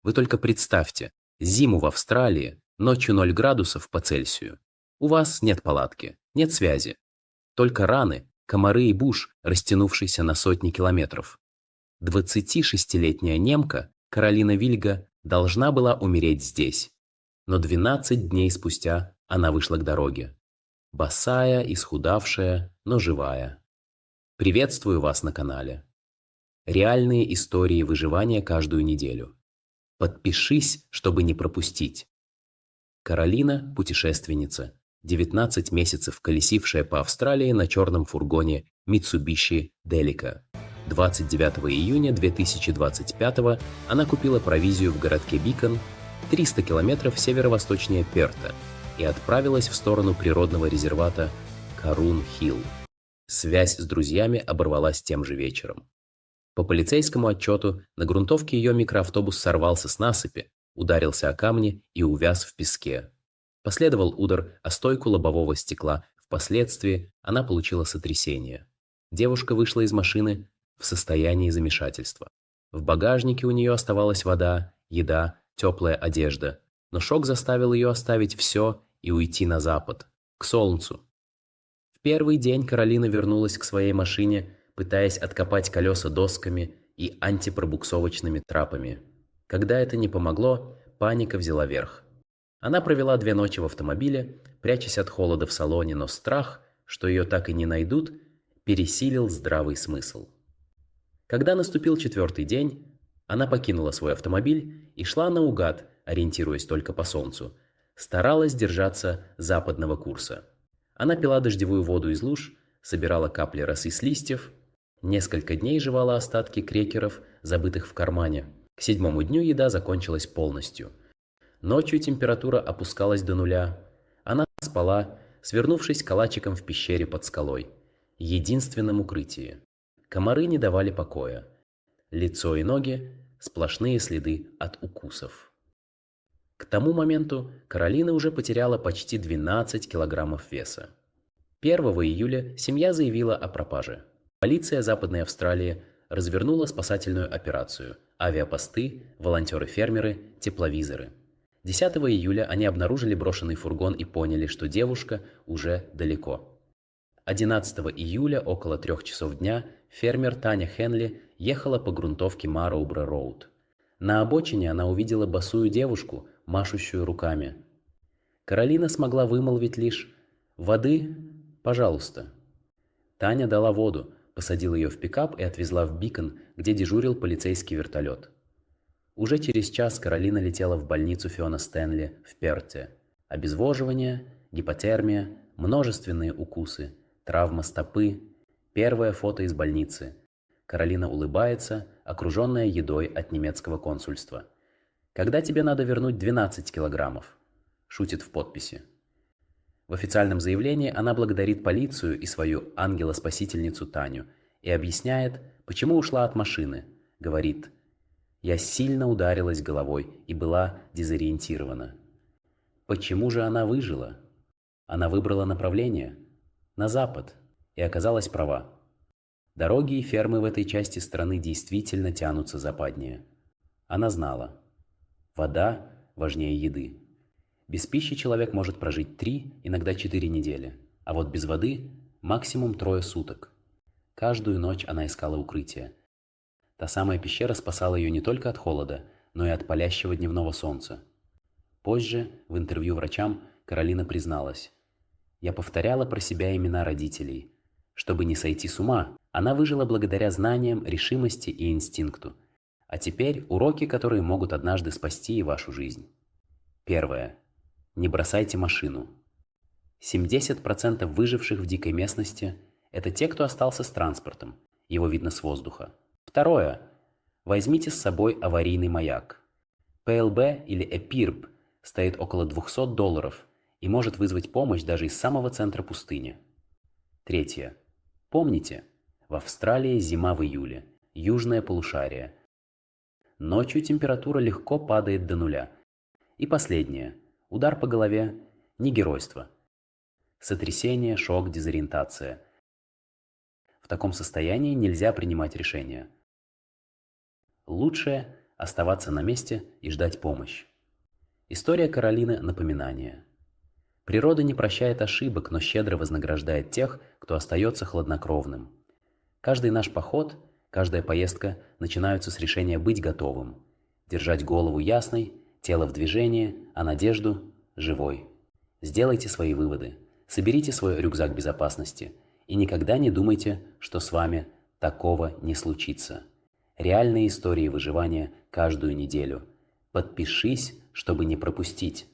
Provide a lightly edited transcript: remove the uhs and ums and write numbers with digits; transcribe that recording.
Вы только представьте, зиму в Австралии, ночью 0 градусов по Цельсию. У вас нет палатки, нет связи. Только раны, комары и буш, растянувшийся на сотни километров. 26-летняя немка Каролина Вильга должна была умереть здесь. Но 12 дней спустя она вышла к дороге. Босая, исхудавшая, но живая. Приветствую вас на канале. Реальные истории выживания каждую неделю. Подпишись, чтобы не пропустить. Каролина – путешественница, 19 месяцев колесившая по Австралии на черном фургоне Mitsubishi Delica. 29 июня 2025 она купила провизию в городке Бикон, 300 километров северо-восточнее Перта, и отправилась в сторону природного резервата Карун-Хилл. Связь с друзьями оборвалась тем же вечером. По полицейскому отчету, на грунтовке ее микроавтобус сорвался с насыпи, ударился о камни и увяз в песке. Последовал удар о стойку лобового стекла, впоследствии она получила сотрясение. Девушка вышла из машины в состоянии замешательства. В багажнике у нее оставалась вода, еда, теплая одежда, но шок заставил ее оставить все и уйти на запад, к солнцу. В первый день Каролина вернулась к своей машине, пытаясь откопать колеса досками и антипробуксовочными трапами. Когда это не помогло, паника взяла верх. Она провела 2 ночи в автомобиле, прячась от холода в салоне, но страх, что ее так и не найдут, пересилил здравый смысл. Когда наступил 4-й день, она покинула свой автомобиль и шла наугад, ориентируясь только по солнцу. Старалась держаться западного курса. Она пила дождевую воду из луж, собирала капли росы с листьев, несколько дней жевала остатки крекеров, забытых в кармане. К 7-му дню еда закончилась полностью. Ночью температура опускалась до 0. Она спала, свернувшись калачиком в пещере под скалой. Единственном укрытии. Комары не давали покоя. Лицо и ноги – сплошные следы от укусов. К тому моменту Каролина уже потеряла почти 12 килограммов веса. 1 июля семья заявила о пропаже. Полиция Западной Австралии развернула спасательную операцию. Авиапосты, волонтеры-фермеры, тепловизоры. 10 июля они обнаружили брошенный фургон и поняли, что девушка уже далеко. 11 июля около 3 часов дня фермер Таня Хенли ехала по грунтовке Мароубра-Роуд. На обочине она увидела босую девушку, машущую руками. Каролина смогла вымолвить лишь «Воды, пожалуйста». Таня дала воду, посадила ее в пикап и отвезла в Бикон, где дежурил полицейский вертолет. Уже через час Каролина летела в больницу Фиона Стэнли в Перте. Обезвоживание, гипотермия, множественные укусы, травма стопы. Первое фото из больницы. Каролина улыбается, окруженная едой от немецкого консульства. «Когда тебе надо вернуть 12 килограммов?» – шутит в подписи. В официальном заявлении она благодарит полицию и свою ангела-спасительницу Таню и объясняет, почему ушла от машины. Говорит: «Я сильно ударилась головой и была дезориентирована». Почему же она выжила? Она выбрала направление на запад и оказалась права. Дороги и фермы в этой части страны действительно тянутся западнее. Она знала. Вода важнее еды. Без пищи человек может прожить 3, иногда 4 недели, а вот без воды максимум 3 суток. Каждую ночь она искала укрытие. Та самая пещера спасала ее не только от холода, но и от палящего дневного солнца. Позже, в интервью врачам, Каролина призналась: «Я повторяла про себя имена родителей. Чтобы не сойти с ума, она выжила благодаря знаниям, решимости и инстинкту. А теперь уроки, которые могут однажды спасти и вашу жизнь. Первое. Не бросайте машину. 70% выживших в дикой местности – это те, кто остался с транспортом. Его видно с воздуха. Второе. Возьмите с собой аварийный маяк. ПЛБ или ЭПИРБ стоит около $200 и может вызвать помощь даже из самого центра пустыни. Третье. Помните, в Австралии зима в июле, южное полушарие. Ночью температура легко падает до 0. И последнее. Удар по голове – не геройство. Сотрясение, шок, дезориентация. В таком состоянии нельзя принимать решения. Лучше оставаться на месте и ждать помощь. История Каролины – напоминание. Природа не прощает ошибок, но щедро вознаграждает тех, кто остается хладнокровным. Каждый наш поход, каждая поездка начинаются с решения быть готовым, держать голову ясной, тело в движении, а надежду – живой. Сделайте свои выводы, соберите свой рюкзак безопасности и никогда не думайте, что с вами такого не случится. Реальные истории выживания каждую неделю. Подпишись, чтобы не пропустить.